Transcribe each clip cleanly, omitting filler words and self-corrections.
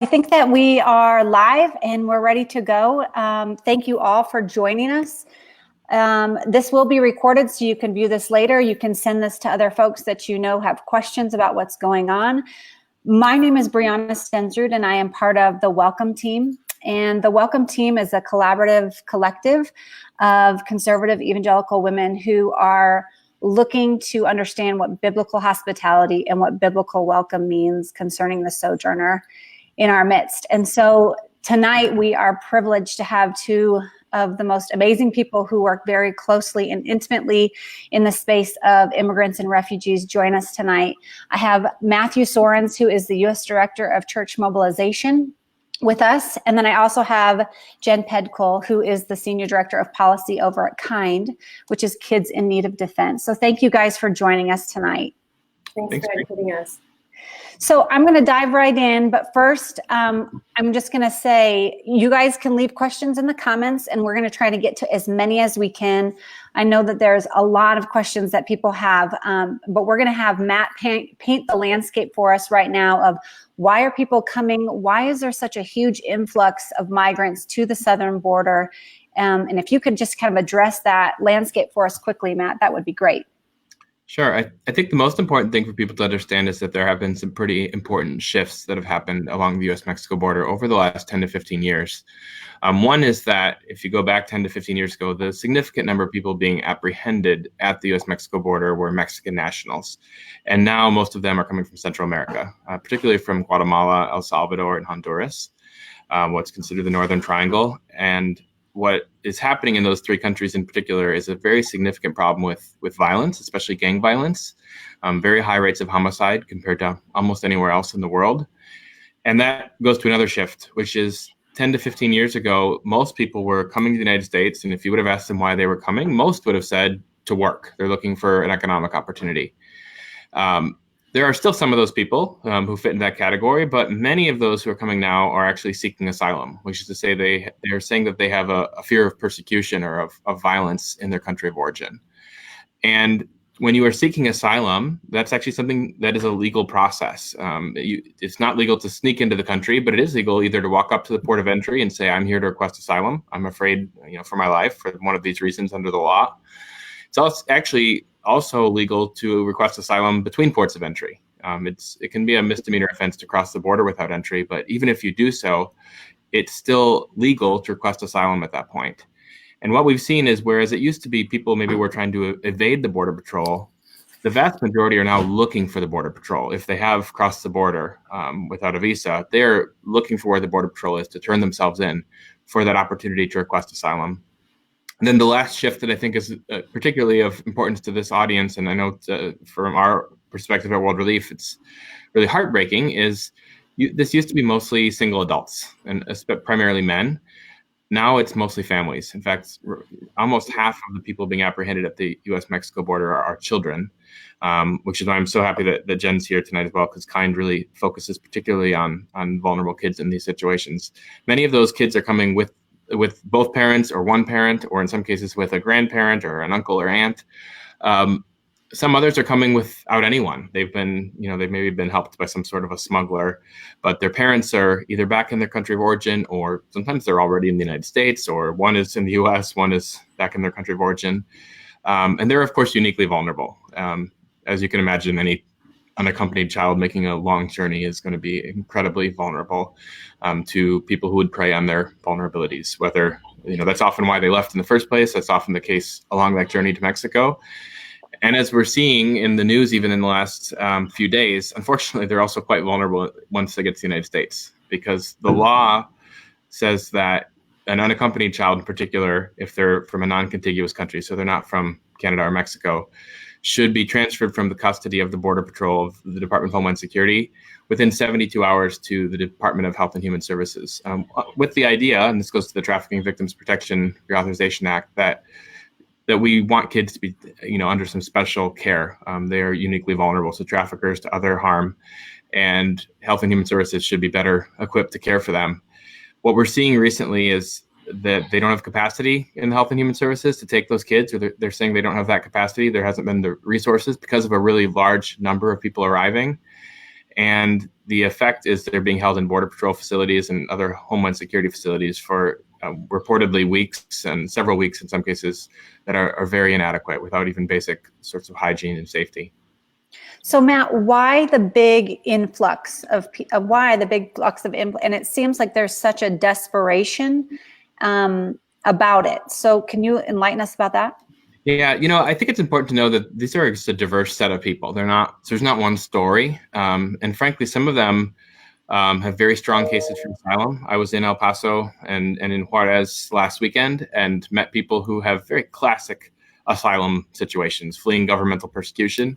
I think that we are live and we're ready to go. Thank you all for joining us. This will be recorded so you can view this later. You can send this to other folks that you know have questions about what's going on. My name is Brianna Stensrud and I am part of the Welcome Team. And the Welcome Team is a collaborative collective of conservative evangelical women who are looking to understand what biblical hospitality and what biblical welcome means concerning the sojourner in our midst. And so tonight we are privileged to have two of the most amazing people who work very closely and intimately in the space of immigrants and refugees join us tonight. I have Matthew Soerens, who is the U.S. Director of Church Mobilization, with us. And then I also have Jen Podkul, who is the Senior Director of Policy over at KIND, which is Kids in Need of Defense. So thank you guys for joining us tonight. Thanks for including us. So I'm going to dive right in, but first, I'm just going to say, you guys can leave questions in the comments and we're going to try to get to as many as we can. I know that there's a lot of questions that people have, but we're going to have Matt paint the landscape for us right now of why are people coming? Why is there such a huge influx of migrants to the southern border? And if you could just kind of address that landscape for us quickly, Matt, that would be great. Sure. I think the most important thing for people to understand is that there have been some pretty important shifts that have happened along the U.S.-Mexico border over the last 10 to 15 years. One is that if you go back 10 to 15 years ago, the significant number of people being apprehended at the U.S.-Mexico border were Mexican nationals. And now most of them are coming from Central America, particularly from Guatemala, El Salvador, and Honduras, what's considered the Northern Triangle. And what is happening in those three countries in particular is a very significant problem with violence, especially gang violence, very high rates of homicide compared to almost anywhere else in the world. And that goes to another shift, which is 10 to 15 years ago, most people were coming to the United States. And if you would have asked them why they were coming, most would have said to work. They're looking for an economic opportunity. There are still some of those people who fit in that category, but many of those who are coming now are actually seeking asylum, which is to say they're saying that they have a fear of persecution or of violence in their country of origin. And when you are seeking asylum, that's actually something that is a legal process. It's not legal to sneak into the country, but it is legal either to walk up to the port of entry and say, I'm here to request asylum. I'm afraid, for my life for one of these reasons under the law. It's actually also legal to request asylum between ports of entry. It can be a misdemeanor offense to cross the border without entry, but even if you do so, it's still legal to request asylum at that point. And what we've seen is, whereas it used to be people maybe were trying to evade the Border Patrol, the vast majority are now looking for the Border Patrol. If they have crossed the border without a visa, they're looking for where the Border Patrol is to turn themselves in for that opportunity to request asylum. And then the last shift that I think is particularly of importance to this audience, and I know from our perspective at World Relief, it's really heartbreaking, is this used to be mostly single adults and primarily men. Now it's mostly families. In fact, almost half of the people being apprehended at the U.S.-Mexico border are children, which is why I'm so happy that Jen's here tonight as well, because KIND really focuses particularly on vulnerable kids in these situations. Many of those kids are coming with both parents or one parent, or in some cases with a grandparent or an uncle or aunt. Some others are coming without anyone. They've maybe been helped by some sort of a smuggler, but their parents are either back in their country of origin, or sometimes they're already in the United States, or one is in the US, one is back in their country of origin. And they're, of course, uniquely vulnerable. As you can imagine, any unaccompanied child making a long journey is going to be incredibly vulnerable to people who would prey on their vulnerabilities, whether, that's often why they left in the first place. That's often the case along that journey to Mexico. And as we're seeing in the news, even in the last few days, unfortunately, they're also quite vulnerable once they get to the United States, because the law says that an unaccompanied child in particular, if they're from a non-contiguous country, so they're not from Canada or Mexico, should be transferred from the custody of the Border Patrol of the Department of Homeland Security within 72 hours to the Department of Health and Human Services, with the idea, and this goes to the Trafficking Victims Protection Reauthorization Act, that we want kids to be, under some special care. They are uniquely vulnerable to traffickers, to other harm, and Health and Human Services should be better equipped to care for them. What we're seeing recently is that they don't have capacity in the Health and Human Services to take those kids, or they're saying they don't have that capacity. There hasn't been the resources because of a really large number of people arriving. And the effect is they're being held in Border Patrol facilities and other Homeland Security facilities for reportedly weeks and several weeks in some cases that are very inadequate without even basic sorts of hygiene and safety. So Matt, why the big influx of and it seems like there's such a desperation about it. So can you enlighten us about that? Yeah, I think it's important to know that these are just a diverse set of people. There's not one story. And frankly, some of them have very strong cases for asylum. I was in El Paso and in Juarez last weekend and met people who have very classic asylum situations, fleeing governmental persecution.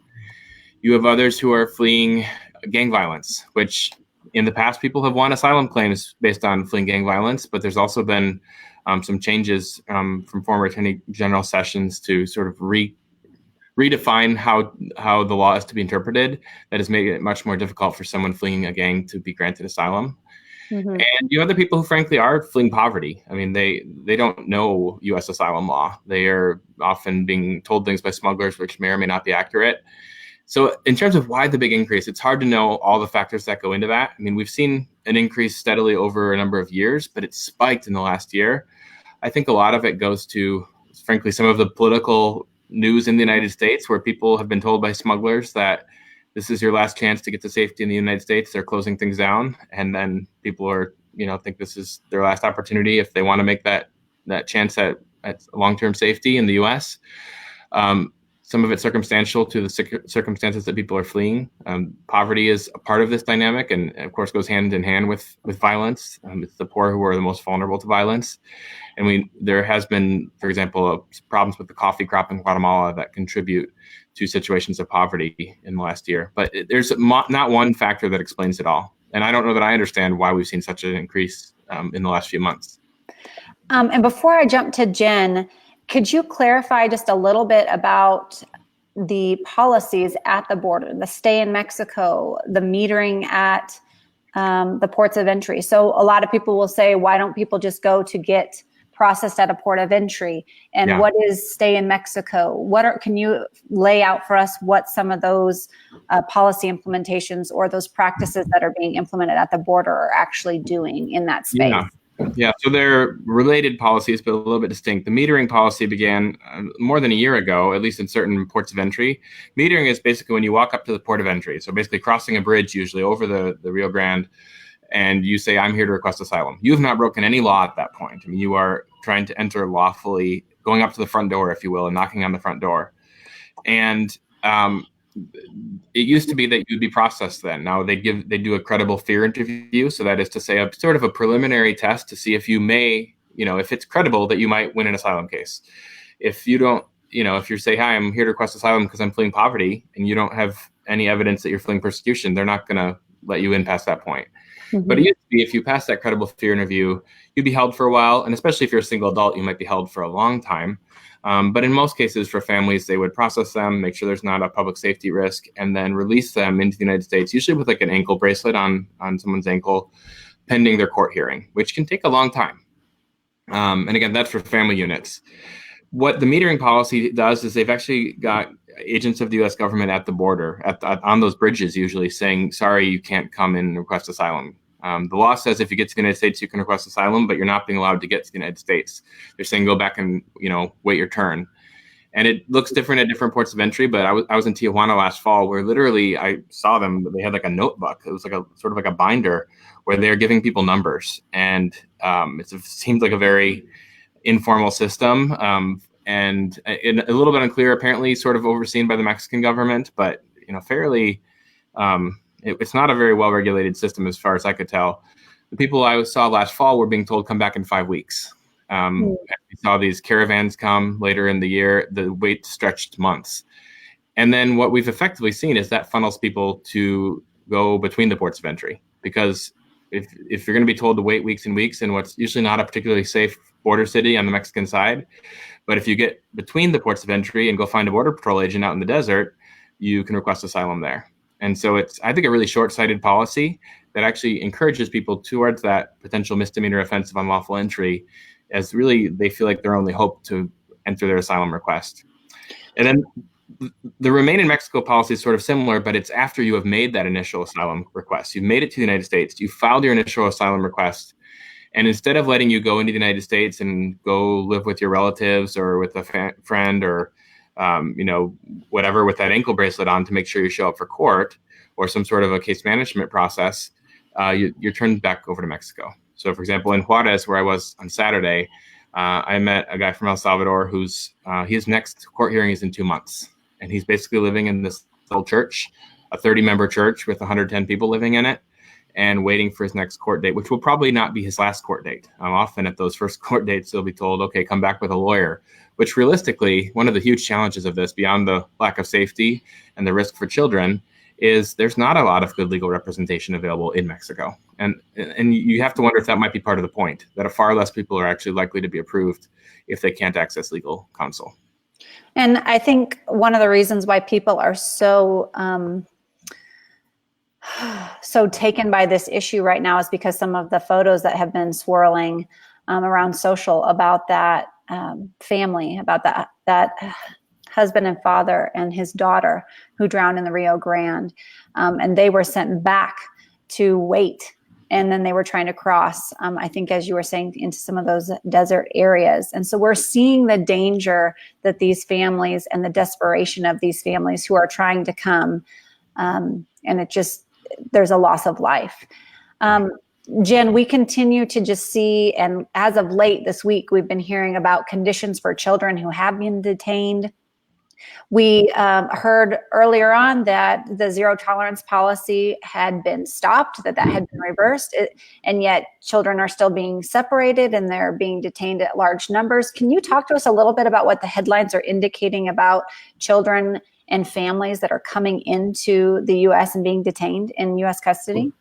You have others who are fleeing gang violence, which in the past people have won asylum claims based on fleeing gang violence, but there's also been some changes from former Attorney General Sessions to sort of redefine how the law is to be interpreted. That has made it much more difficult for someone fleeing a gang to be granted asylum. Mm-hmm. And you have other people who frankly are fleeing poverty. I mean, they don't know U.S. asylum law. They are often being told things by smugglers which may or may not be accurate. So in terms of why the big increase, it's hard to know all the factors that go into that. I mean, we've seen an increase steadily over a number of years, but it's spiked in the last year. I think a lot of it goes to, frankly, some of the political news in the United States where people have been told by smugglers that this is your last chance to get to safety in the United States. They're closing things down. And then people are, think this is their last opportunity if they want to make that chance at long-term safety in the U.S. Some of it's circumstantial to the circumstances that people are fleeing. Poverty is a part of this dynamic and, of course, goes hand in hand with violence. It's the poor who are the most vulnerable to violence. And there has been, for example, problems with the coffee crop in Guatemala that contribute to situations of poverty in the last year. But there's not one factor that explains it all. And I don't know that I understand why we've seen such an increase in the last few months. And before I jump to Jen, could you clarify just a little bit about the policies at the border, the stay in Mexico, the metering at the ports of entry? So a lot of people will say, why don't people just go to get processed at a port of entry? And what is stay in Mexico? Can you lay out for us what some of those policy implementations or those practices that are being implemented at the border are actually doing in that space? Yeah, so they're related policies, but a little bit distinct. The metering policy began more than a year ago, at least in certain ports of entry. Metering is basically when you walk up to the port of entry, so basically crossing a bridge, usually over the Rio Grande, and you say, I'm here to request asylum. You have not broken any law at that point. I mean, you are trying to enter lawfully, going up to the front door, if you will, and knocking on the front door. And it used to be that you'd be processed then. Now they do a credible fear interview. So that is to say a sort of a preliminary test to see if you may, if it's credible that you might win an asylum case. If you don't, if you say, hi, I'm here to request asylum because I'm fleeing poverty and you don't have any evidence that you're fleeing persecution, they're not going to let you in past that point. Mm-hmm. But it used to be if you pass that credible fear interview, you'd be held for a while. And especially if you're a single adult, you might be held for a long time. But in most cases for families, they would process them, make sure there's not a public safety risk, and then release them into the United States, usually with like an ankle bracelet on someone's ankle, pending their court hearing, which can take a long time. And again, that's for family units. What the metering policy does is they've actually got agents of the U.S. government at the border, on those bridges usually, saying, sorry, you can't come in and request asylum. The law says if you get to the United States, you can request asylum, but you're not being allowed to get to the United States. They're saying go back and, wait your turn. And it looks different at different ports of entry, but I was in Tijuana last fall where literally I saw them, they had like a notebook. It was like a sort of like a binder where they're giving people numbers. And it seemed like a very informal system and a little bit unclear, apparently sort of overseen by the Mexican government, but, fairly... It's not a very well-regulated system as far as I could tell. The people I saw last fall were being told come back in 5 weeks. We saw these caravans come later in the year. The wait stretched months. And then what we've effectively seen is that funnels people to go between the ports of entry. Because if you're going to be told to wait weeks and weeks in what's usually not a particularly safe border city on the Mexican side, but if you get between the ports of entry and go find a Border Patrol agent out in the desert, you can request asylum there. And so it's, I think, a really short-sighted policy that actually encourages people towards that potential misdemeanor offense of unlawful entry, as really they feel like their only hope to enter their asylum request. And then the Remain in Mexico policy is sort of similar, but it's after you have made that initial asylum request. You've made it to the United States. You filed your initial asylum request. And instead of letting you go into the United States and go live with your relatives or with a friend or, whatever, with that ankle bracelet on to make sure you show up for court or some sort of a case management process, you're turned back over to Mexico. So, for example, in Juarez, where I was on Saturday, I met a guy from El Salvador his next court hearing is in 2 months. And he's basically living in this little church, a 30-member church with 110 people living in it, and waiting for his next court date, which will probably not be his last court date. Often at those first court dates, they'll be told, okay, come back with a lawyer, which realistically, one of the huge challenges of this, beyond the lack of safety and the risk for children, is there's not a lot of good legal representation available in Mexico. And you have to wonder if that might be part of the point, that far less people are actually likely to be approved if they can't access legal counsel. And I think one of the reasons why people are so taken by this issue right now is because some of the photos that have been swirling around social about that family, about that husband and father and his daughter who drowned in the Rio Grande, and they were sent back to wait. And then they were trying to cross, I think, as you were saying, into some of those desert areas. And so we're seeing the danger that these families and the desperation of these families who are trying to come. And there's a loss of life. Jen, we continue to just see, and as of late this week, we've been hearing about conditions for children who have been detained. We heard earlier on that the zero tolerance policy had been stopped, that had been reversed, and yet children are still being separated and they're being detained at large numbers. Can you talk to us a little bit about what the headlines are indicating about children and families that are coming into the U.S. and being detained in U.S. custody?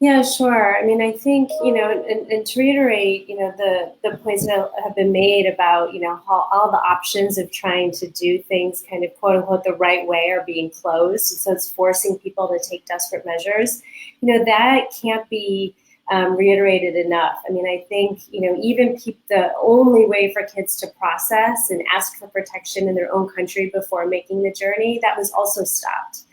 Yeah, sure. I mean, I think, and to reiterate, the points that have been made about, how all the options of trying to do things kind of quote unquote the right way are being closed. So it's forcing people to take desperate measures. That can't be reiterated enough. I mean, I think, even the only way for kids to process and ask for protection in their own country before making the journey, that was also stopped.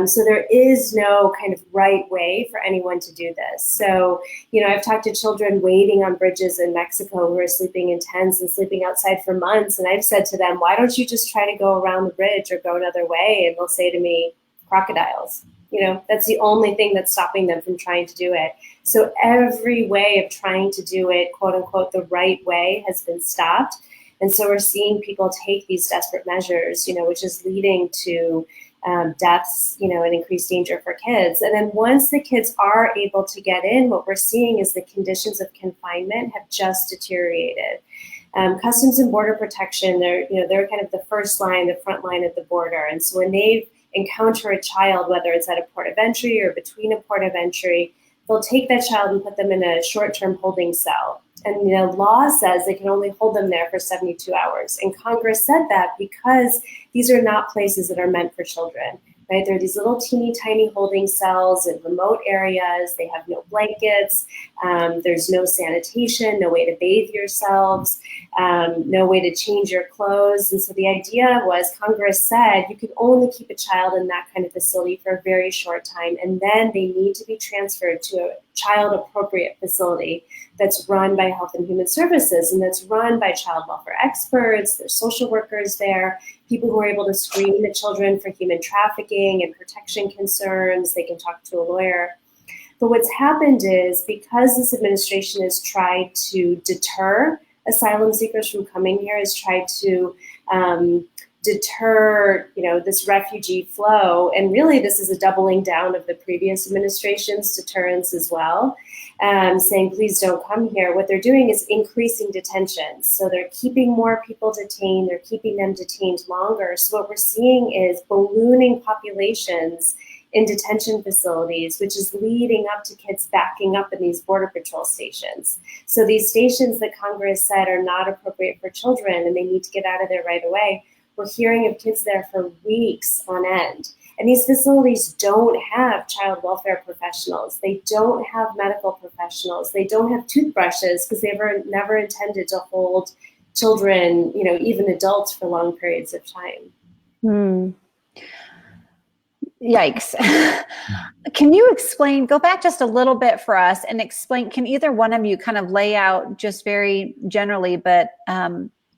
So there is no kind of right way for anyone to do this. So, I've talked to children waiting on bridges in Mexico who are sleeping in tents and sleeping outside for months. And I've said to them, why don't you just try to go around the bridge or go another way? And they'll say to me, crocodiles. That's the only thing that's stopping them from trying to do it. So every way of trying to do it, quote unquote, the right way has been stopped. And so we're seeing people take these desperate measures, which is leading to deaths, and increased danger for kids. And then once the kids are able to get in, what we're seeing is the conditions of confinement have just deteriorated. Customs and Border Protection, they're kind of the first line, the front line at the border. And so when they encounter a child, whether it's at a port of entry or between a port of entry, they'll take that child and put them in a short-term holding cell. And law says they can only hold them there for 72 hours. And Congress said that because these are not places that are meant for children, right? They're these little teeny tiny holding cells in remote areas. They have no blankets. There's no sanitation, no way to bathe yourselves, no way to change your clothes. And so the idea was, Congress said you could only keep a child in that kind of facility for a very short time. And then they need to be transferred to a child appropriate facility that's run by Health and Human Services and that's run by child welfare experts. There's social workers there, people who are able to screen the children for human trafficking and protection concerns. They can talk to a lawyer. But what's happened is, because this administration has tried to deter asylum seekers from coming here, has tried to deter, this refugee flow. And really, this is a doubling down of the previous administration's deterrence as well, saying, please don't come here. What they're doing is increasing detention. So they're keeping more people detained. They're keeping them detained longer. So what we're seeing is ballooning populations in detention facilities, which is leading up to kids backing up in these Border Patrol stations. So these stations that Congress said are not appropriate for children and they need to get out of there right away, we're hearing of kids there for weeks on end. And these facilities don't have child welfare professionals. They don't have medical professionals. They don't have toothbrushes because they were never intended to hold children, even adults, for long periods of time. Hmm. Yikes. Can you explain, go back just a little bit for us and explain, can either one of you kind of lay out just very generally, but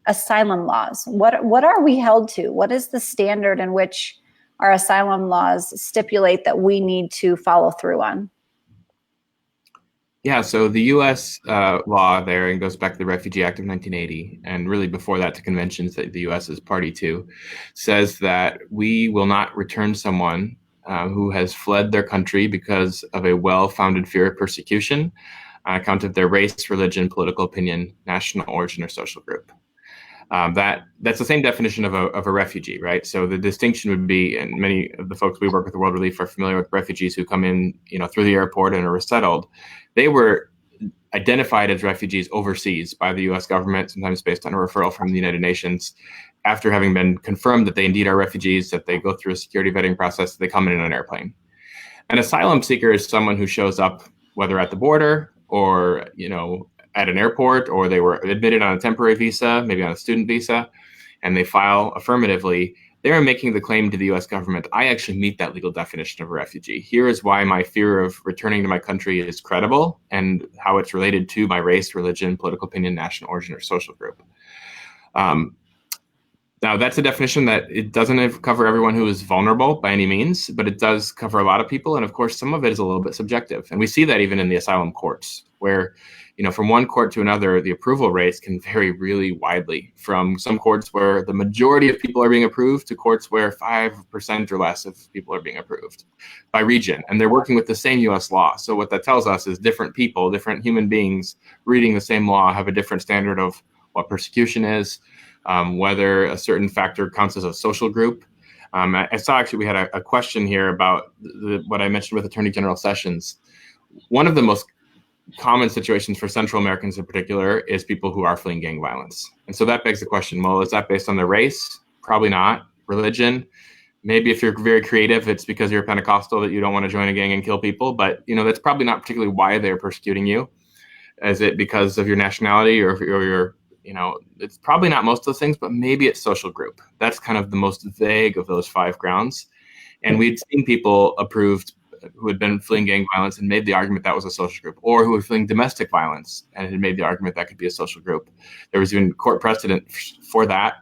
asylum laws, what are we held to? What is the standard in which our asylum laws stipulate that we need to follow through on? Yeah, so the U.S. Law there, and goes back to the Refugee Act of 1980, and really before that to conventions that the U.S. is party to, says that we will not return someone who has fled their country because of a well-founded fear of persecution on account of their race, religion, political opinion, national origin, or social group. That's the same definition of a refugee, right? So the distinction would be, and many of the folks we work with at World Relief are familiar with refugees who come in, through the airport and are resettled. They were identified as refugees overseas by the U.S. government, sometimes based on a referral from the United Nations, after having been confirmed that they indeed are refugees, that they go through a security vetting process, they come in an airplane. An asylum seeker is someone who shows up, whether at the border or, at an airport, or they were admitted on a temporary visa, maybe on a student visa, and they file affirmatively. They're making the claim to the U.S. government, I actually meet that legal definition of a refugee. Here is why my fear of returning to my country is credible and how it's related to my race, religion, political opinion, national origin, or social group. Now, that's a definition that it doesn't cover everyone who is vulnerable by any means, but it does cover a lot of people. And of course, some of it is a little bit subjective. And we see that even in the asylum courts, where, from one court to another, the approval rates can vary really widely, from some courts where the majority of people are being approved to courts where 5% or less of people are being approved by region. And they're working with the same US law. So what that tells us is different people, different human beings reading the same law have a different standard of what persecution is, whether a certain factor counts as a social group. I saw actually we had a question here about what I mentioned with Attorney General Sessions. One of the most common situations for Central Americans in particular is people who are fleeing gang violence. And so that begs the question, well, is that based on their race? Probably not. Religion? Maybe if you're very creative, it's because you're Pentecostal that you don't want to join a gang and kill people. But, that's probably not particularly why they're persecuting you. Is it because of your nationality or your it's probably not most of those things, but maybe it's social group. That's kind of the most vague of those 5 grounds. And we'd seen people approved who had been fleeing gang violence and made the argument that was a social group, or who were fleeing domestic violence and had made the argument that could be a social group. There was even court precedent for that.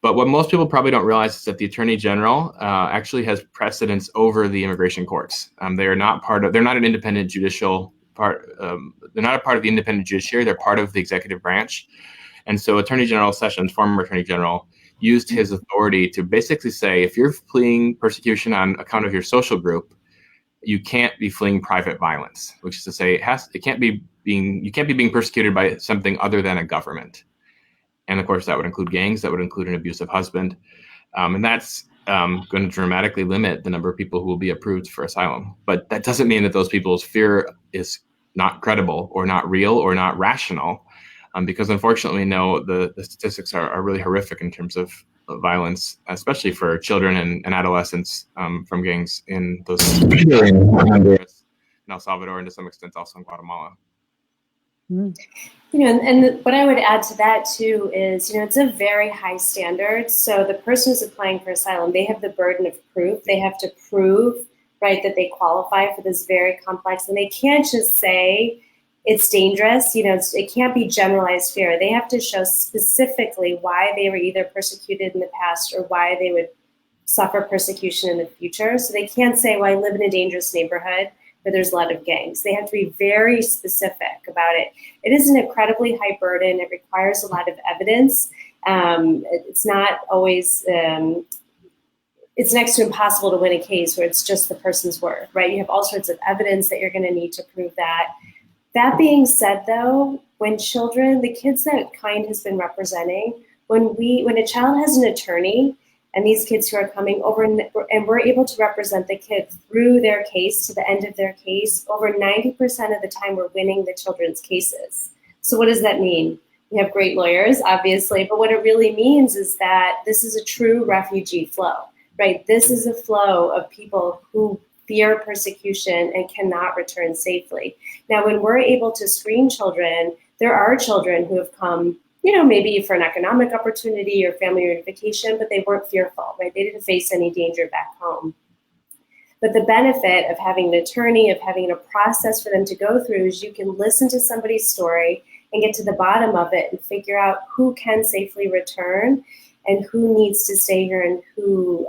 But what most people probably don't realize is that the Attorney General actually has precedence over the immigration courts. They're not an independent judicial part. They're not a part of the independent judiciary. They're part of the executive branch. And so Attorney General Sessions, former Attorney General, used his authority to basically say, if you're fleeing persecution on account of your social group, you can't be fleeing private violence, which is to say you can't be being persecuted by something other than a government. And of course, that would include gangs, that would include an abusive husband. And that's going to dramatically limit the number of people who will be approved for asylum. But that doesn't mean that those people's fear is not credible or not real or not rational. Because unfortunately, we know the statistics are really horrific in terms of violence, especially for children and adolescents from gangs in those in El Salvador and to some extent also in Guatemala. And what I would add to that too is, it's a very high standard. So the person who's applying for asylum, they have the burden of proof. They have to prove, right, that they qualify for this very complex, and they can't just say it's dangerous. It can't be generalized fear. They have to show specifically why they were either persecuted in the past or why they would suffer persecution in the future. So they can't say, well, I live in a dangerous neighborhood where there's a lot of gangs. They have to be very specific about it. It is an incredibly high burden. It requires a lot of evidence. It's not always, it's next to impossible to win a case where it's just the person's word, right? You have all sorts of evidence that you're going to need to prove that. That being said, though, when children, the kids that KIND has been representing, when a child has an attorney and these kids who are coming over and we're able to represent the kid through their case to the end of their case, over 90% of the time we're winning the children's cases. So what does that mean? We have great lawyers, obviously, but what it really means is that this is a true refugee flow, right? This is a flow of people who fear persecution and cannot return safely. Now, when we're able to screen children, there are children who have come, maybe for an economic opportunity or family reunification, but they weren't fearful, right? They didn't face any danger back home. But the benefit of having an attorney, of having a process for them to go through, is you can listen to somebody's story and get to the bottom of it and figure out who can safely return and who needs to stay here and who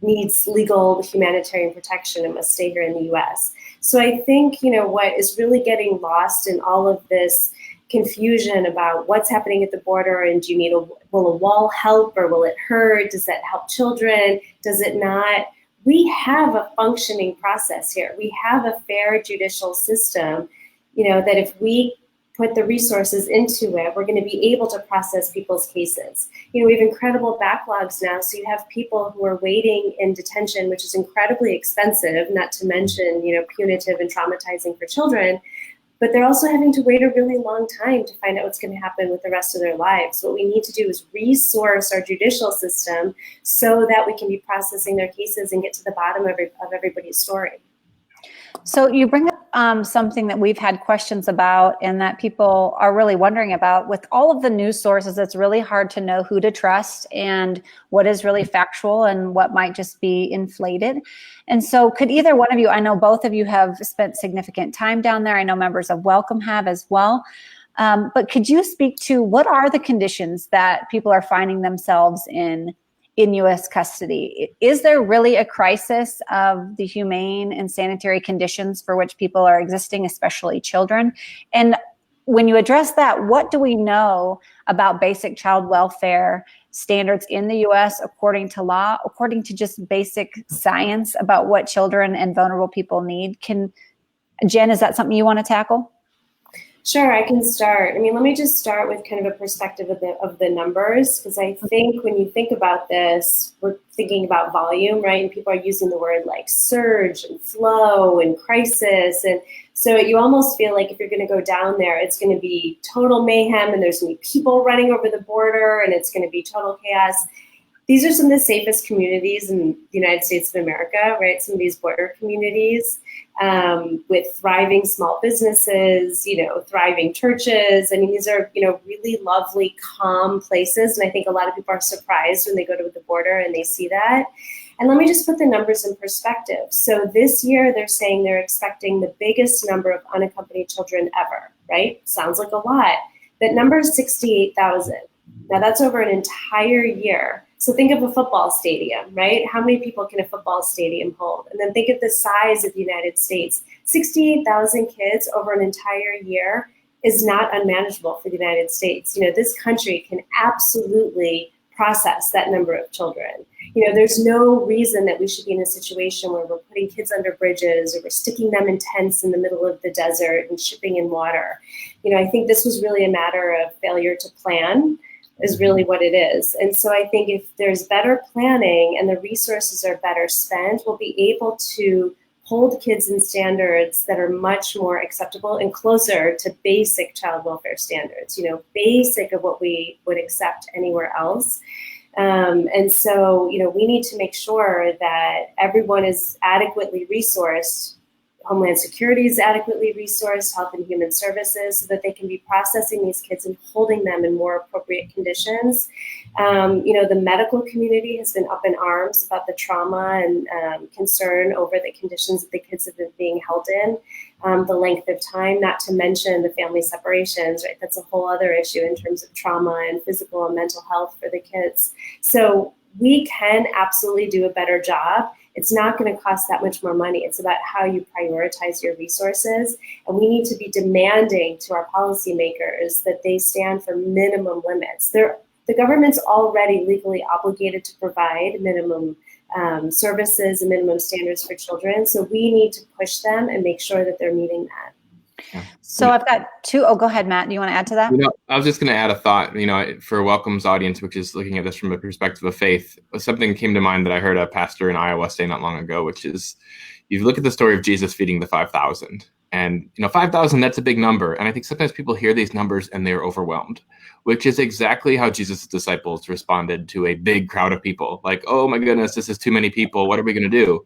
needs legal humanitarian protection and must stay here in the US. So I think, what is really getting lost in all of this confusion about what's happening at the border, and do you need will a wall help or will it hurt? Does that help children? Does it not? We have a functioning process here. We have a fair judicial system, that if we put the resources into it, we're going to be able to process people's cases. We have incredible backlogs now, so you have people who are waiting in detention, which is incredibly expensive, not to mention, punitive and traumatizing for children. But they're also having to wait a really long time to find out what's going to happen with the rest of their lives. What we need to do is resource our judicial system so that we can be processing their cases and get to the bottom of everybody's story. So you bring up something that we've had questions about and that people are really wondering about. With all of the news sources, it's really hard to know who to trust and what is really factual and what might just be inflated. And so could either one of you, I know both of you have spent significant time down there. I know members of Welcome have as well. But could you speak to what are the conditions that people are finding themselves in U.S. custody? Is there really a crisis of the humane and sanitary conditions for which people are existing, especially children? And when you address that, what do we know about basic child welfare standards in the U.S. according to law, according to just basic science about what children and vulnerable people need? Jen, is that something you want to tackle? Sure, I can start. Let me just start with kind of a perspective of the numbers, because I think when you think about this, we're thinking about volume, right? And people are using the word like surge and flow and crisis. And so you almost feel like if you're going to go down there, it's going to be total mayhem and there's going to be people running over the border and it's going to be total chaos. These are some of the safest communities in the United States of America, right? Some of these border communities with thriving small businesses, thriving churches. These are, really lovely, calm places. And I think a lot of people are surprised when they go to the border and they see that. And let me just put the numbers in perspective. So this year, they're saying they're expecting the biggest number of unaccompanied children ever, right? Sounds like a lot. That number is 68,000. Now that's over an entire year. So think of a football stadium, right? How many people can a football stadium hold? And then think of the size of the United States. 68,000 kids over an entire year is not unmanageable for the United States. This country can absolutely process that number of children. There's no reason that we should be in a situation where we're putting kids under bridges or we're sticking them in tents in the middle of the desert and shipping in water. I think this was really a matter of failure to plan, is really what it is. And so I think if there's better planning and the resources are better spent, we'll be able to hold kids in standards that are much more acceptable and closer to basic child welfare standards, basic of what we would accept anywhere else. And so, we need to make sure that everyone is adequately resourced. Homeland Security is adequately resourced, Health and Human Services, so that they can be processing these kids and holding them in more appropriate conditions. The medical community has been up in arms about the trauma and concern over the conditions that the kids have been being held in, the length of time, not to mention the family separations, right? That's a whole other issue in terms of trauma and physical and mental health for the kids. So we can absolutely do a better job. It's not going to cost that much more money. It's about how you prioritize your resources. And we need to be demanding to our policymakers that they stand for minimum limits. The government's already legally obligated to provide minimum services and minimum standards for children. So we need to push them and make sure that they're meeting that. So I've got two. Oh, go ahead, Matt. Do you want to add to that? I was just going to add a thought, for Welcome's audience, which is looking at this from a perspective of faith. Something came to mind that I heard a pastor in Iowa say not long ago, which is you look at the story of Jesus feeding the 5,000 and, 5,000, that's a big number. And I think sometimes people hear these numbers and they're overwhelmed, which is exactly how Jesus' disciples responded to a big crowd of people. Like, oh my goodness, this is too many people. What are we going to do?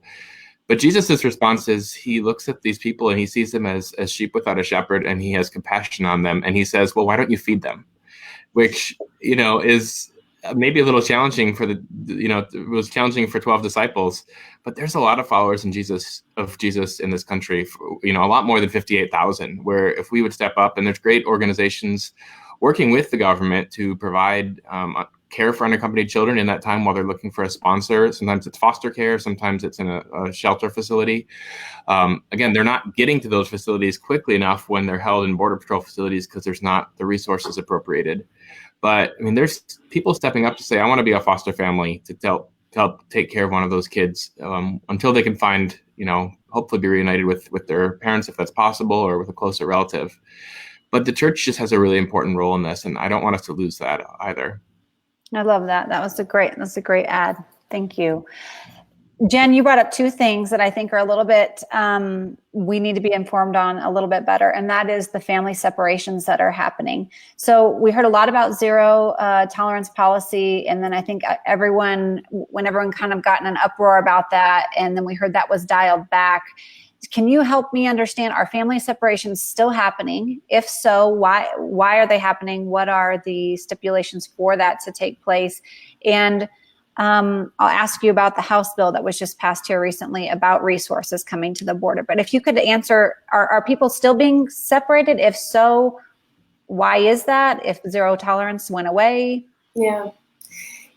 But Jesus' response is he looks at these people and he sees them as sheep without a shepherd, and he has compassion on them. And he says, well, why don't you feed them? which, is maybe a little challenging for it was challenging for 12 disciples, but there's a lot of followers of Jesus in this country, a lot more than 58,000, where if we would step up, and there's great organizations working with the government to provide care for unaccompanied children in that time while they're looking for a sponsor. Sometimes it's foster care, sometimes it's in a shelter facility. Again, they're not getting to those facilities quickly enough when they're held in Border Patrol facilities because there's not the resources appropriated. But I mean, there's people stepping up to say, I want to be a foster family to help take care of one of those kids until they can find, hopefully be reunited with their parents if that's possible, or with a closer relative. But the church just has a really important role in this, and I don't want us to lose that either. I love that. That's a great ad. Thank you. Jen, you brought up two things that I think are a little bit, we need to be informed on a little bit better, and that is the family separations that are happening. So we heard a lot about zero tolerance policy, and then I think when everyone kind of got in an uproar about that, and then we heard that was dialed back. Can you help me understand, are family separations still happening? If so, why are they happening? What are the stipulations for that to take place? And I'll ask you about the House bill that was just passed here recently about resources coming to the border. But if you could answer, are people still being separated? If so, why is that? If zero tolerance went away? Yeah,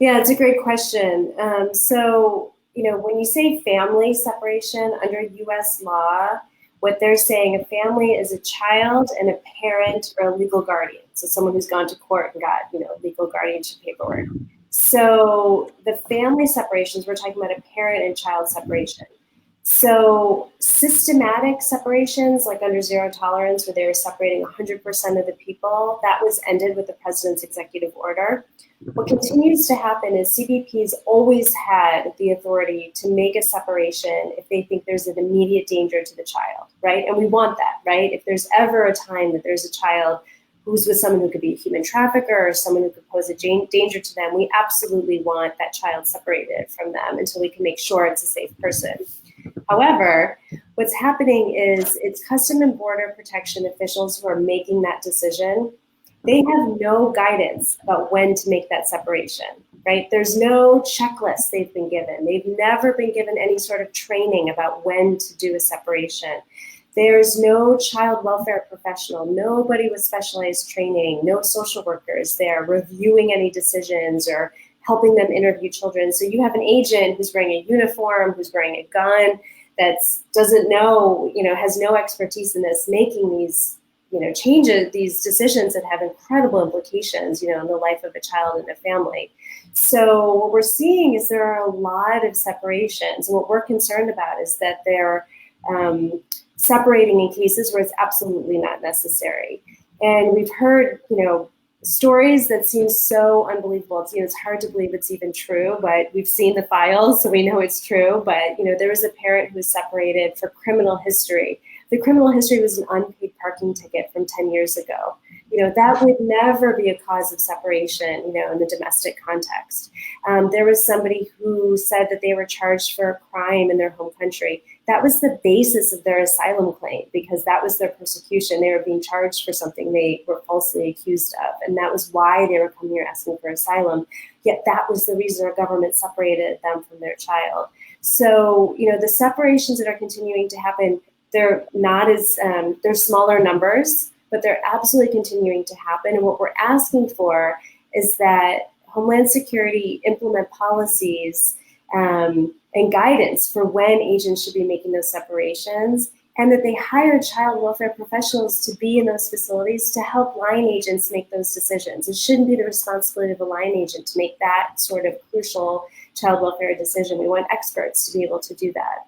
it's a great question. So, when you say family separation under U.S. law, what they're saying, a family is a child and a parent or a legal guardian. So someone who's gone to court and got, legal guardianship paperwork. So the family separations, we're talking about a parent and child separation. So systematic separations, like under zero tolerance, where they were separating 100% of the people, that was ended with the president's executive order. What continues to happen is CBP's always had the authority to make a separation if they think there's an immediate danger to the child, right? And we want that, right? If there's ever a time that there's a child who's with someone who could be a human trafficker or someone who could pose a danger to them, we absolutely want that child separated from them until we can make sure it's a safe person. However, what's happening is it's Custom and Border Protection officials who are making that decision. They have no guidance about when to make that separation, right? There's no checklist they've been given. They've never been given any sort of training about when to do a separation. There's no child welfare professional, nobody with specialized training, no social workers there reviewing any decisions or helping them interview children. So you have an agent who's wearing a uniform, who's wearing a gun, that doesn't know, has no expertise in this, making these, changes, these decisions that have incredible implications, in the life of a child and a family. So what we're seeing is there are a lot of separations. And what we're concerned about is that they're separating in cases where it's absolutely not necessary. And we've heard, stories that seem so unbelievable. It's hard to believe it's even true, but we've seen the files, so we know it's true. But, there was a parent who was separated for criminal history. The criminal history was an unpaid parking ticket from 10 years ago. That would never be a cause of separation, in the domestic context. There was somebody who said that they were charged for a crime in their home country. That was the basis of their asylum claim, because that was their persecution. They were being charged for something they were falsely accused of. And that was why they were coming here asking for asylum. Yet that was the reason our government separated them from their child. So, the separations that are continuing to happen, they're not as, they're smaller numbers, but they're absolutely continuing to happen. And what we're asking for is that Homeland Security implement policies and guidance for when agents should be making those separations, and that they hire child welfare professionals to be in those facilities to help line agents make those decisions. It shouldn't be the responsibility of a line agent to make that sort of crucial child welfare decision. We want experts to be able to do that.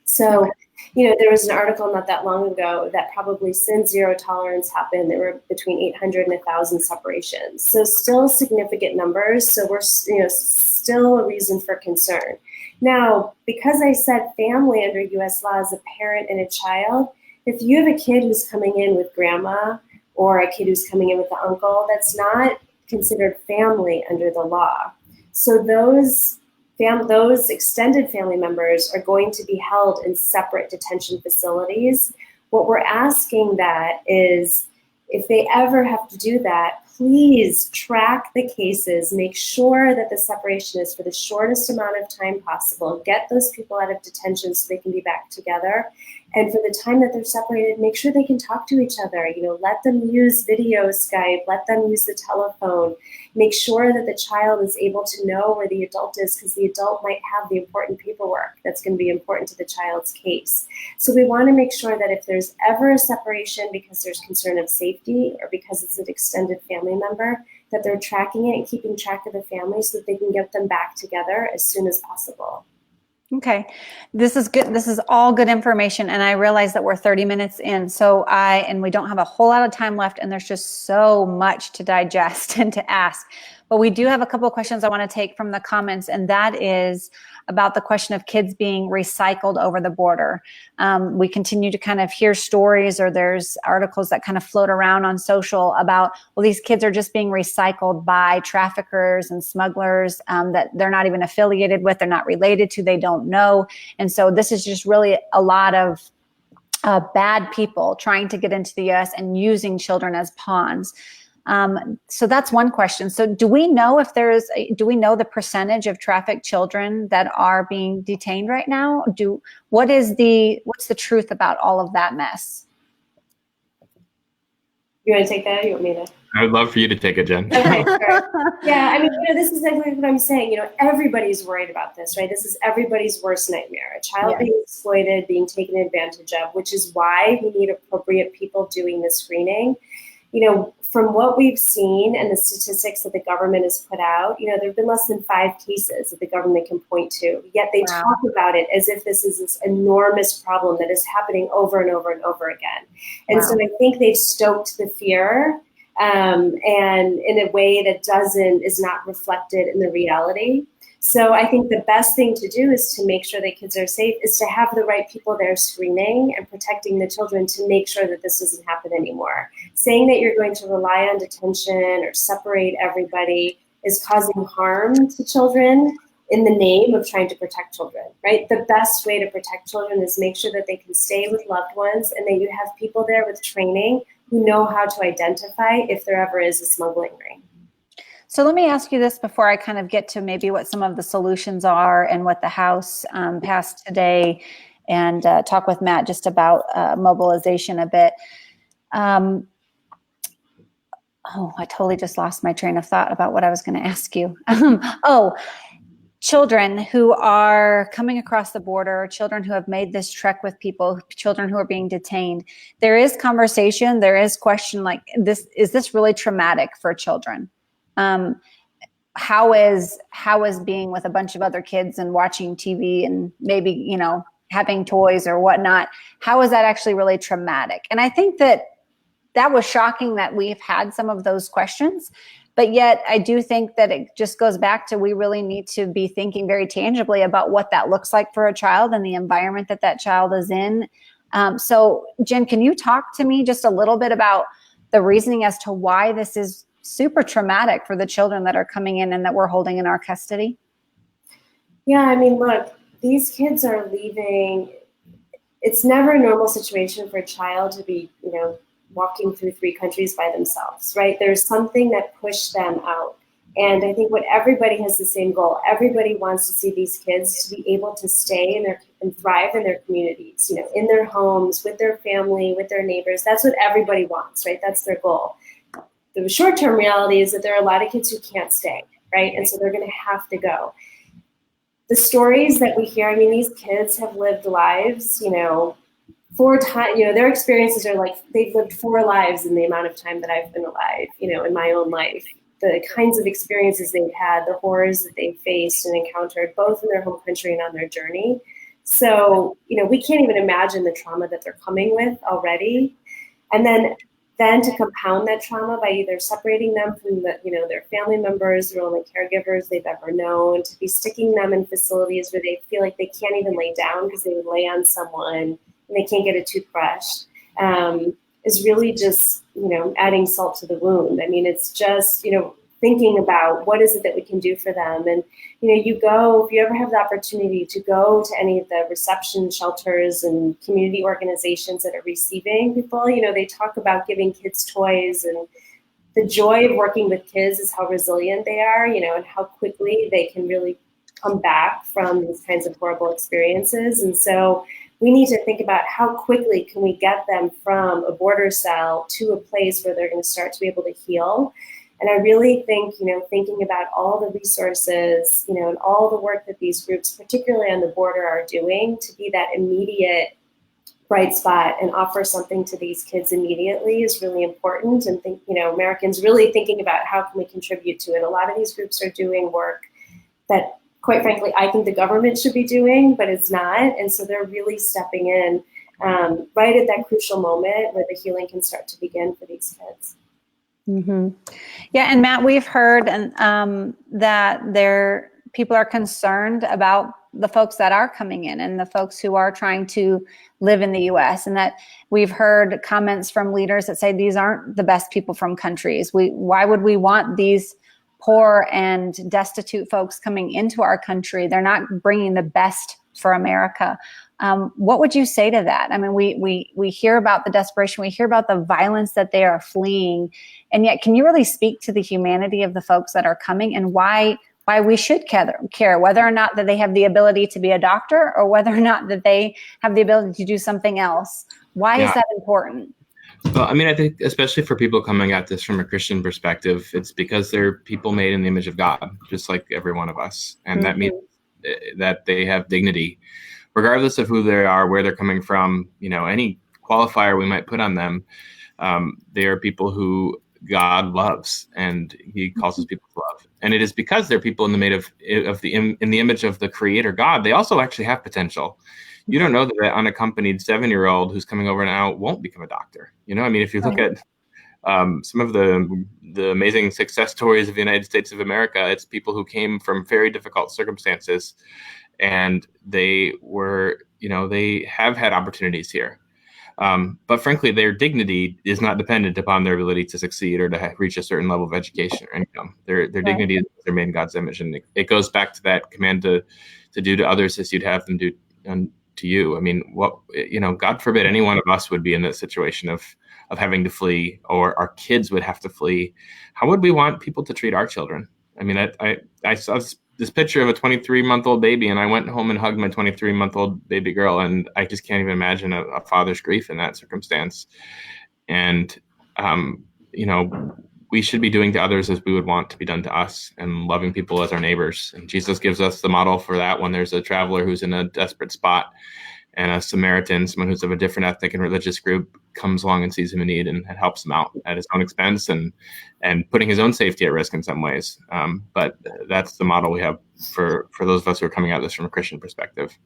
So, there was an article not that long ago that probably since zero tolerance happened, there were between 800 and 1,000 separations. So still significant numbers. So we're, still a reason for concern. Now, because I said family under U.S. law is a parent and a child, if you have a kid who's coming in with grandma or a kid who's coming in with the uncle, that's not considered family under the law. So those extended family members are going to be held in separate detention facilities. What we're asking that is if they ever have to do that, please track the cases, make sure that the separation is for the shortest amount of time possible, get those people out of detention so they can be back together. And for the time that they're separated, make sure they can talk to each other. Let them use video Skype, let them use the telephone. Make sure that the child is able to know where the adult is, because the adult might have the important paperwork that's going to be important to the child's case. So we want to make sure that if there's ever a separation because there's concern of safety or because it's an extended family member, that they're tracking it and keeping track of the family so that they can get them back together as soon as possible. Okay, this is good. This is all good information. And I realize that we're 30 minutes in. And we don't have a whole lot of time left, and there's just so much to digest and to ask. But we do have a couple of questions I want to take from the comments, and that is about the question of kids being recycled over the border. We continue to kind of hear stories, or there's articles that kind of float around on social about, well, these kids are just being recycled by traffickers and smugglers that they're not even affiliated with, they're not related to, they don't know. And so this is just really a lot of bad people trying to get into the U.S. and using children as pawns. So that's one question. So do we know do we know the percentage of trafficked children that are being detained right now? What's the truth about all of that mess? You want to take that, or you want me to? I would love for you to take it, Jen. Okay, sure. Yeah, I mean, this is exactly what I'm saying. Everybody's worried about this, right? This is everybody's worst nightmare. A child being exploited, being taken advantage of, which is why we need appropriate people doing the screening. From what we've seen and the statistics that the government has put out, there have been less than 5 cases that the government can point to. Yet they talk about it as if this is this enormous problem that is happening over and over and over again. And so I think they've stoked the fear and in a way that is not reflected in the reality. So I think the best thing to do is to make sure that kids are safe, is to have the right people there screening and protecting the children to make sure that this doesn't happen anymore. Saying that you're going to rely on detention or separate everybody is causing harm to children in the name of trying to protect children, right? The best way to protect children is make sure that they can stay with loved ones and that you have people there with training who know how to identify if there ever is a smuggling ring. So let me ask you this before I kind of get to maybe what some of the solutions are and what the House passed today, and talk with Matt just about mobilization a bit. I totally just lost my train of thought about what I was going to ask you. Children who are coming across the border, children who have made this trek with people, children who are being detained. There is conversation, there is question like this, is this really traumatic for children? How is being with a bunch of other kids and watching TV and maybe, having toys or whatnot, how is that actually really traumatic? And I think that was shocking that we've had some of those questions, but yet I do think that it just goes back to, we really need to be thinking very tangibly about what that looks like for a child and the environment that child is in. So Jen, can you talk to me just a little bit about the reasoning as to why this is super traumatic for the children that are coming in and that we're holding in our custody? Yeah, I mean, look, these kids are leaving. It's never a normal situation for a child to be, walking through 3 countries by themselves, right? There's something that pushed them out. And I think what everybody has the same goal. Everybody wants to see these kids to be able to stay and thrive in their communities, in their homes, with their family, with their neighbors. That's what everybody wants, right? That's their goal. The short-term reality is that there are a lot of kids who can't stay, right? And so they're going to have to go. The stories that we hear, I mean, these kids have lived lives, 4 times, their experiences are like they've lived 4 lives in the amount of time that I've been alive, in my own life. The kinds of experiences they've had, the horrors that they've faced and encountered, both in their home country and on their journey. So, we can't even imagine the trauma that they're coming with already. And then to compound that trauma by either separating them from their family members, their only caregivers they've ever known, to be sticking them in facilities where they feel like they can't even lay down because they would lay on someone and they can't get a toothbrush, is really just, adding salt to the wound. I mean, it's just, thinking about what is it that we can do for them. And, if you ever have the opportunity to go to any of the reception shelters and community organizations that are receiving people, they talk about giving kids toys, and the joy of working with kids is how resilient they are, and how quickly they can really come back from these kinds of horrible experiences. And so we need to think about how quickly can we get them from a border cell to a place where they're going to start to be able to heal. And I really think, thinking about all the resources, and all the work that these groups, particularly on the border, are doing to be that immediate bright spot and offer something to these kids immediately is really important. And think, Americans really thinking about how can we contribute to it. A lot of these groups are doing work that, quite frankly, I think the government should be doing, but it's not. And so they're really stepping in right at that crucial moment where the healing can start to begin for these kids. Mm-hmm. Yeah, and Matt, we've heard that people are concerned about the folks that are coming in and the folks who are trying to live in the U.S. and that we've heard comments from leaders that say these aren't the best people from countries. Why would we want these poor and destitute folks coming into our country? They're not bringing the best for America. What would you say to that? I mean, we hear about the desperation, we hear about the violence that they are fleeing, and yet can you really speak to the humanity of the folks that are coming and why we should care, whether or not that they have the ability to be a doctor or whether or not that they have the ability to do something else? Why is that important? Well, I mean, I think especially for people coming at this from a Christian perspective, it's because they're people made in the image of God, just like every one of us. And that means that they have dignity, regardless of who they are, where they're coming from, any qualifier we might put on them. They are people who God loves, and he calls his people to love. And it is because they're people in the image of the Creator God. They also actually have potential. You don't know that an unaccompanied 7-year-old who's coming over now won't become a doctor. I mean, if you look at some of the amazing success stories of the United States of America, it's people who came from very difficult circumstances, and they were, they have had opportunities here. But frankly, their dignity is not dependent upon their ability to succeed or to reach a certain level of education or income. Their dignity is they're made in God's image, and it goes back to that command to do to others as you'd have them do to you. I mean, God forbid any one of us would be in that situation of having to flee, or our kids would have to flee. How would we want people to treat our children? I mean, I saw this picture of a 23-month-old baby, and I went home and hugged my 23-month-old baby girl, and I just can't even imagine a father's grief in that circumstance. And we should be doing to others as we would want to be done to us, and loving people as our neighbors. And Jesus gives us the model for that when there's a traveler who's in a desperate spot, and a Samaritan, someone who's of a different ethnic and religious group, comes along and sees him in need and helps him out at his own expense and putting his own safety at risk in some ways. But that's the model we have for those of us who are coming at this from a Christian perspective.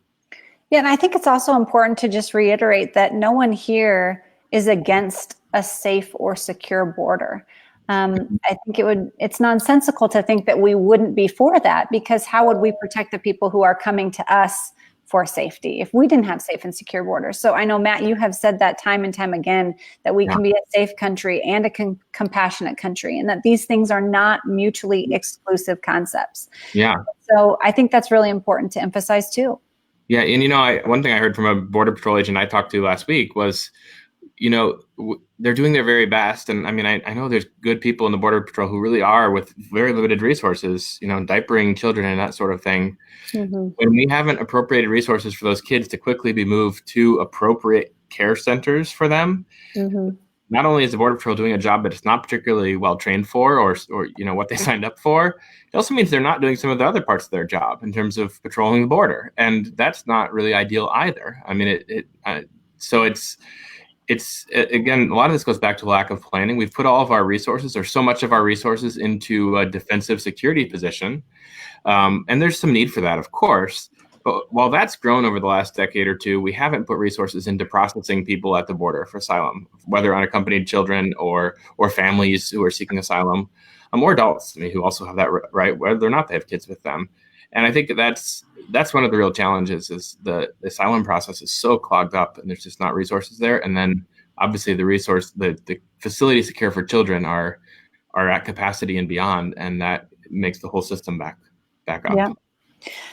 Yeah, and I think it's also important to just reiterate that no one here is against a safe or secure border. I think it's nonsensical to think that we wouldn't be for that, because how would we protect the people who are coming to us for safety if we didn't have safe and secure borders? So I know, Matt, you have said that time and time again, that we can be a safe country and a compassionate country, and that these things are not mutually exclusive concepts. Yeah. So I think that's really important to emphasize too. Yeah. And, one thing I heard from a Border Patrol agent I talked to last week was, they're doing their very best. And I mean, I know there's good people in the Border Patrol who really are, with very limited resources, diapering children and that sort of thing. Mm-hmm. When we haven't appropriated resources for those kids to quickly be moved to appropriate care centers for them, mm-hmm. Not only is the Border Patrol doing a job that it's not particularly well trained for, or what they signed up for, it also means they're not doing some of the other parts of their job in terms of patrolling the border. And that's not really ideal either. I mean, so it's again, a lot of this goes back to lack of planning. We've put all of our resources, or so much of our resources, into a defensive security position. And there's some need for that, of course. But while that's grown over the last decade or two, we haven't put resources into processing people at the border for asylum, whether unaccompanied children or families who are seeking asylum, or adults who also have that right, whether or not they have kids with them. And I think that's one of the real challenges, is the asylum process is so clogged up, and there's just not resources there. And then obviously the facilities to care for children are are at capacity and beyond, and that makes the whole system back up. Yeah.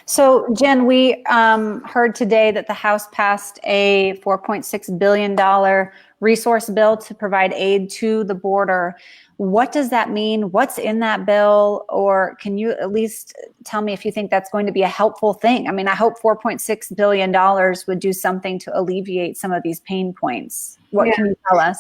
So, Jen, we heard today that the House passed a $4.6 billion resource bill to provide aid to the border. What does that mean? What's in that bill? Or can you at least tell me if you think that's going to be a helpful thing? I mean, I hope $4.6 billion would do something to alleviate some of these pain points. What can you tell us?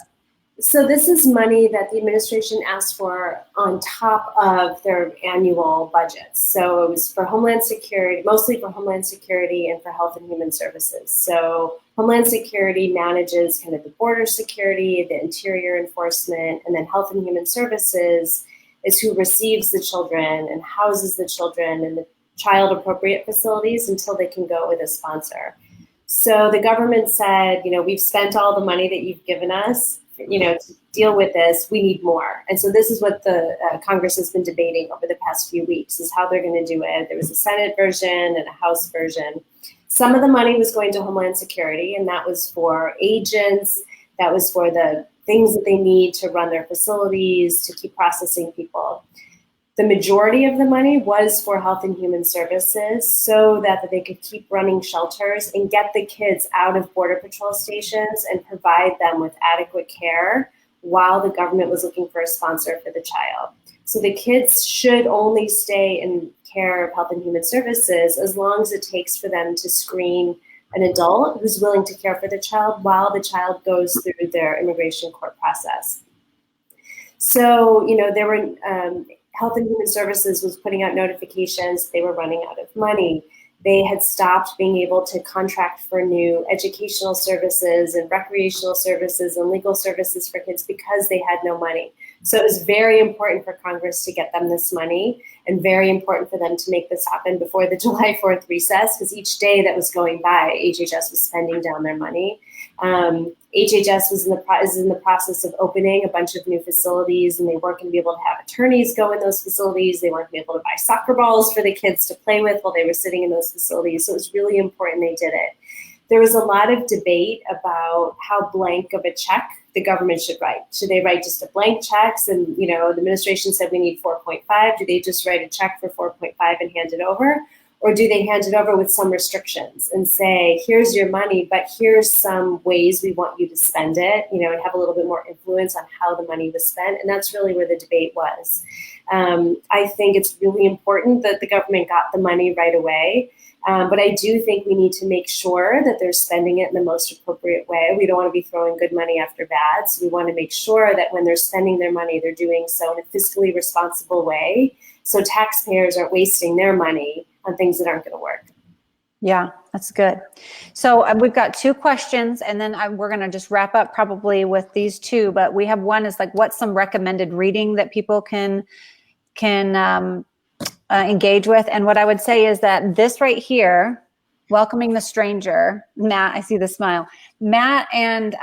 So this is money that the administration asked for on top of their annual budgets. So it was for Homeland Security, mostly for Homeland Security and for Health and Human Services. So Homeland Security manages kind of the border security, the interior enforcement, and then Health and Human Services is who receives the children and houses the children in the child appropriate facilities until they can go with a sponsor. So the government said, we've spent all the money that you've given us, to deal with this, we need more. And so this is what the Congress has been debating over the past few weeks, is how they're going to do it. There was a Senate version and a House version. Some of the money was going to Homeland Security, and that was for agents, that was for the things that they need to run their facilities, to keep processing people. The majority of the money was for Health and Human Services so that they could keep running shelters and get the kids out of Border Patrol stations and provide them with adequate care while the government was looking for a sponsor for the child. So the kids should only stay in care of Health and Human Services as long as it takes for them to screen an adult who's willing to care for the child while the child goes through their immigration court process. So, there were Health and Human Services was putting out notifications they were running out of money. They had stopped being able to contract for new educational services and recreational services and legal services for kids because they had no money. So it was very important for Congress to get them this money and very important for them to make this happen before the July 4th recess, because each day that was going by, HHS was spending down their money. HHS was in the process of opening a bunch of new facilities, and they weren't going to be able to have attorneys go in those facilities. They weren't going to be able to buy soccer balls for the kids to play with while they were sitting in those facilities. So it was really important they did it. There was a lot of debate about how blank of a check the government should write. Should they write just a blank checks? And, the administration said we need 4.5. Do they just write a check for 4.5 and hand it over? Or do they hand it over with some restrictions and say, here's your money, but here's some ways we want you to spend it, and have a little bit more influence on how the money was spent. And that's really where the debate was. I think it's really important that the government got the money right away. But I do think we need to make sure that they're spending it in the most appropriate way. We don't want to be throwing good money after bad. So we want to make sure that when they're spending their money, they're doing so in a fiscally responsible way, so taxpayers aren't wasting their money on things that aren't going to work. Yeah, that's good. So we've got two questions, and then we're going to just wrap up probably with these two. But we have one is like, what's some recommended reading that people can engage with? And what I would say is that this right here, Welcoming the Stranger, Matt, I see the smile. Matt and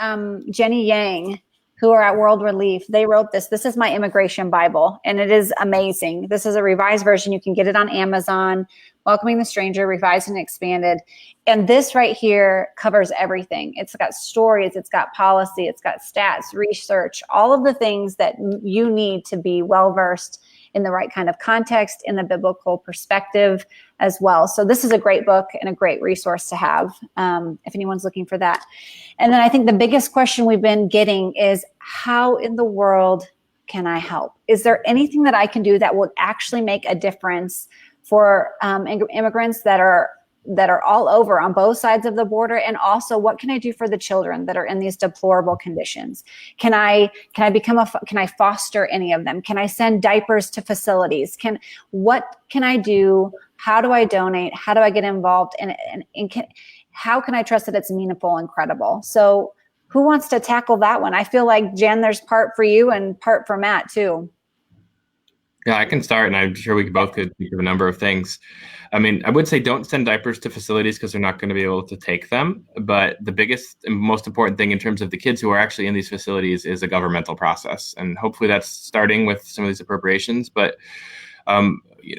Jenny Yang, who are at World Relief, they wrote this. This is my immigration Bible, and it is amazing. This is a revised version. You can get it on Amazon. Welcoming the Stranger, revised and expanded. And this right here covers everything. It's got stories, it's got policy, it's got stats, research, all of the things that you need to be well-versed in the right kind of context, in the biblical perspective as well. So this is a great book and a great resource to have if anyone's looking for that. And then I think the biggest question we've been getting is, how in the world can I help? Is there anything that I can do that will actually make a difference for immigrants that are all over on both sides of the border? And also, what can I do for the children that are in these deplorable conditions? Can I foster any of them? Can I send diapers to facilities? What can I do? How do I donate? How do I get involved? And how can I trust that it's meaningful and credible? So who wants to tackle that one? I feel like, Jen, there's part for you and part for Matt too. Yeah, I can start, and I'm sure we both could think of a number of things. I mean, I would say don't send diapers to facilities because they're not going to be able to take them. But the biggest and most important thing in terms of the kids who are actually in these facilities is a governmental process. And hopefully that's starting with some of these appropriations. But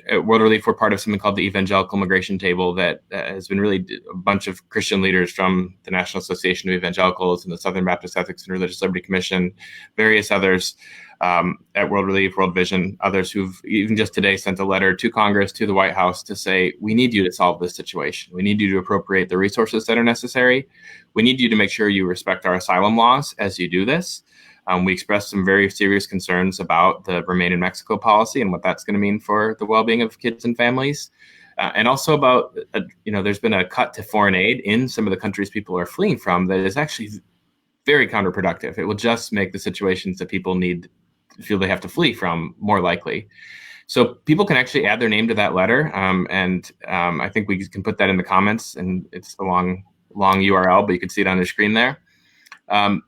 at World Relief, we're part of something called the Evangelical Migration Table that has been really a bunch of Christian leaders from the National Association of Evangelicals and the Southern Baptist Ethics and Religious Liberty Commission, various others at World Relief, World Vision, others who've even just today sent a letter to Congress, to the White House to say, we need you to solve this situation. We need you to appropriate the resources that are necessary. We need you to make sure you respect our asylum laws as you do this. We expressed some very serious concerns about the Remain in Mexico policy and what that's going to mean for the well-being of kids and families. And also about, there's been a cut to foreign aid in some of the countries people are fleeing from that is actually very counterproductive. It will just make the situations that people feel they have to flee from more likely. So people can actually add their name to that letter. I think we can put that in the comments, and it's a long URL, but you can see it on the screen there.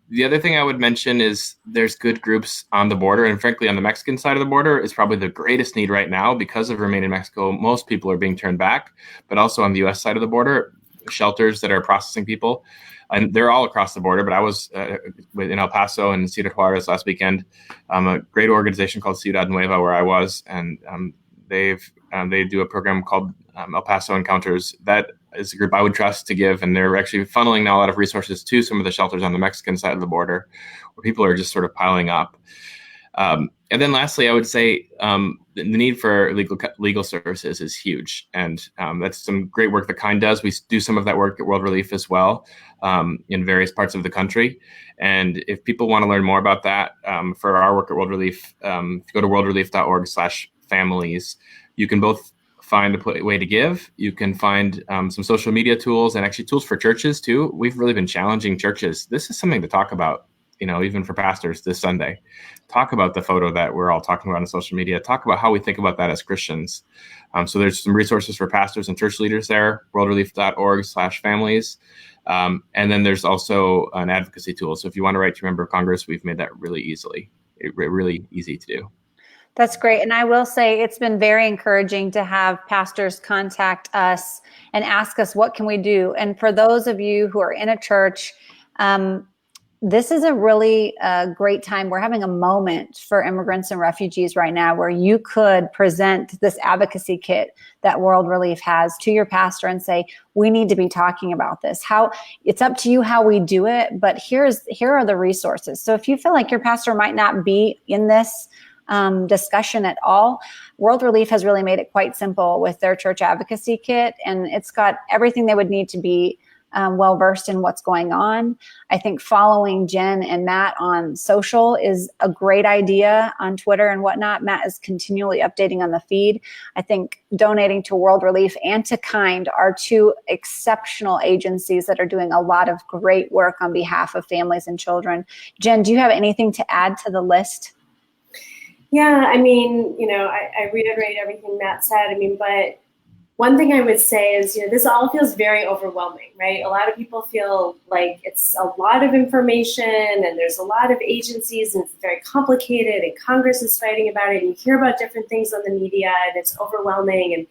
The other thing I would mention is there's good groups on the border, and frankly, on the Mexican side of the border is probably the greatest need right now because of Remain in Mexico. Most people are being turned back, but also on the U.S. side of the border, shelters that are processing people, and they're all across the border. But I was in El Paso and Ciudad Juarez last weekend. A great organization called Ciudad Nueva where I was, and they do a program called El Paso Encounters. That is a group I would trust to give, and they're actually funneling now a lot of resources to some of the shelters on the Mexican side of the border where people are just sort of piling up. And then lastly, I would say the need for legal services is huge. And that's some great work that KIND does. We do some of that work at World Relief as well in various parts of the country. And if people want to learn more about that for our work at World Relief, if you go to worldrelief.org/families, you can both find a way to give. You can find some social media tools and actually tools for churches too. We've really been challenging churches. This is something to talk about, even for pastors this Sunday. Talk about the photo that we're all talking about on social media. Talk about how we think about that as Christians. So there's some resources for pastors and church leaders there, worldrelief.org/families. And then there's also an advocacy tool. So if you want to write to a member of Congress, we've made that really easy to do. That's great. And I will say it's been very encouraging to have pastors contact us and ask us, what can we do? And for those of you who are in a church, this is a really great time. We're having a moment for immigrants and refugees right now where you could present this advocacy kit that World Relief has to your pastor and say, we need to be talking about this. It's up to you how we do it, but here are the resources. So if you feel like your pastor might not be in this discussion at all, World Relief has really made it quite simple with their church advocacy kit, and it's got everything they would need to be well-versed in what's going on. I think following Jen and Matt on social is a great idea on Twitter and whatnot. Matt is continually updating on the feed. I think donating to World Relief and to KIND are two exceptional agencies that are doing a lot of great work on behalf of families and children. Jen, do you have anything to add to the list? Yeah, I reiterate everything Matt said. But one thing I would say is, this all feels very overwhelming, right? A lot of people feel like it's a lot of information and there's a lot of agencies and it's very complicated and Congress is fighting about it and you hear about different things on the media and it's overwhelming. And,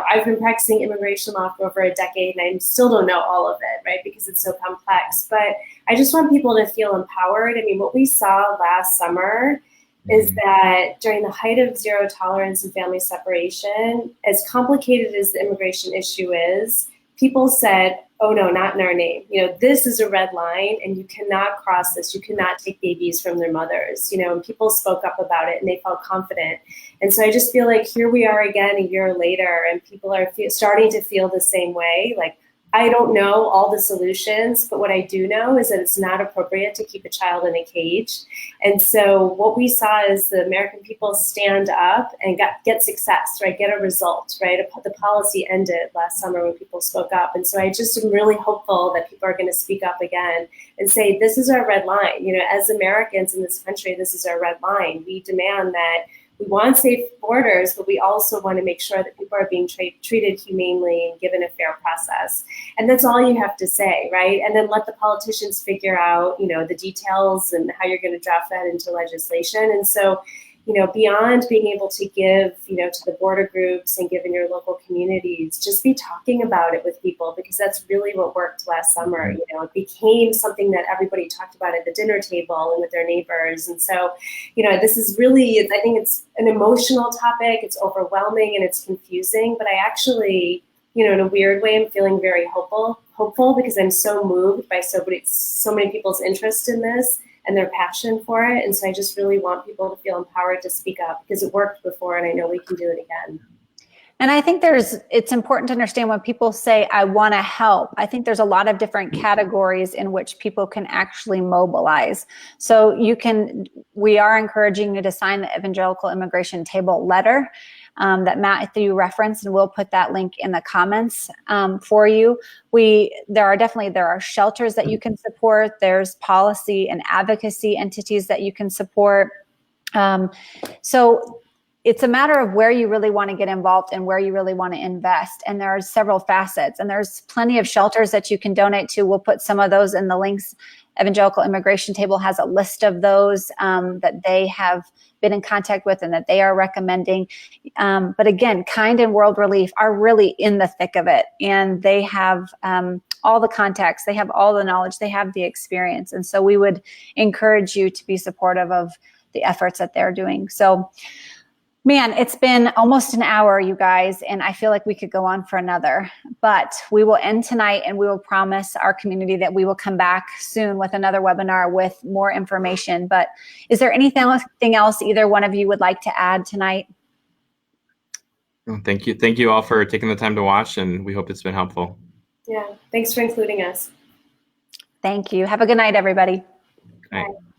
I've been practicing immigration law for over a decade and I still don't know all of it, right? Because it's so complex. But I just want people to feel empowered. What we saw last summer is that during the height of zero tolerance and family separation, as complicated as the immigration issue is, people said, oh no, not in our name. This is a red line and you cannot cross this. You cannot take babies from their mothers, and people spoke up about it and they felt confident. And so I just feel like here we are again a year later and people are starting to feel the same way. Like, I don't know all the solutions, but what I do know is that it's not appropriate to keep a child in a cage. And so what we saw is the American people stand up and get success, right? Get a result, right? The policy ended last summer when people spoke up. And so I just am really hopeful that people are going to speak up again and say, this is our red line. As Americans in this country, this is our red line. We demand that we want safe borders, but we also want to make sure that people are being treated humanely and given a fair process. And that's all you have to say, right? And then let the politicians figure out, the details and how you're going to draft that into legislation. And so, beyond being able to give, to the border groups and give in your local communities, just be talking about it with people, because that's really what worked last summer. It became something that everybody talked about at the dinner table and with their neighbors. And so, this is really, I think it's an emotional topic. It's overwhelming and it's confusing, but I actually, in a weird way, I'm feeling very hopeful because I'm so moved by so many people's interest in this and their passion for it. And so I just really want people to feel empowered to speak up, because it worked before and I know we can do it again. And I think it's important to understand when people say, I want to help, I think there's a lot of different categories in which people can actually mobilize. So we are encouraging you to sign the Evangelical Immigration Table letter that Matthew referenced, and we'll put that link in the comments for you. There are shelters that you can support. There's policy and advocacy entities that you can support. So it's a matter of where you really want to get involved and where you really want to invest. And there are several facets, and there's plenty of shelters that you can donate to. We'll put some of those in the links. Evangelical Immigration Table has a list of those that they have been in contact with and that they are recommending. But again, Kind and World Relief are really in the thick of it, and they have all the contacts, they have all the knowledge, they have the experience. And so we would encourage you to be supportive of the efforts that they're doing. So, man, it's been almost an hour, you guys, and I feel like we could go on for another, but we will end tonight, and we will promise our community that we will come back soon with another webinar with more information. But is there anything else either one of you would like to add tonight? Thank you. Thank you all for taking the time to watch, and we hope it's been helpful. Yeah, thanks for including us. Thank you. Have a good night, everybody. Good night. Bye.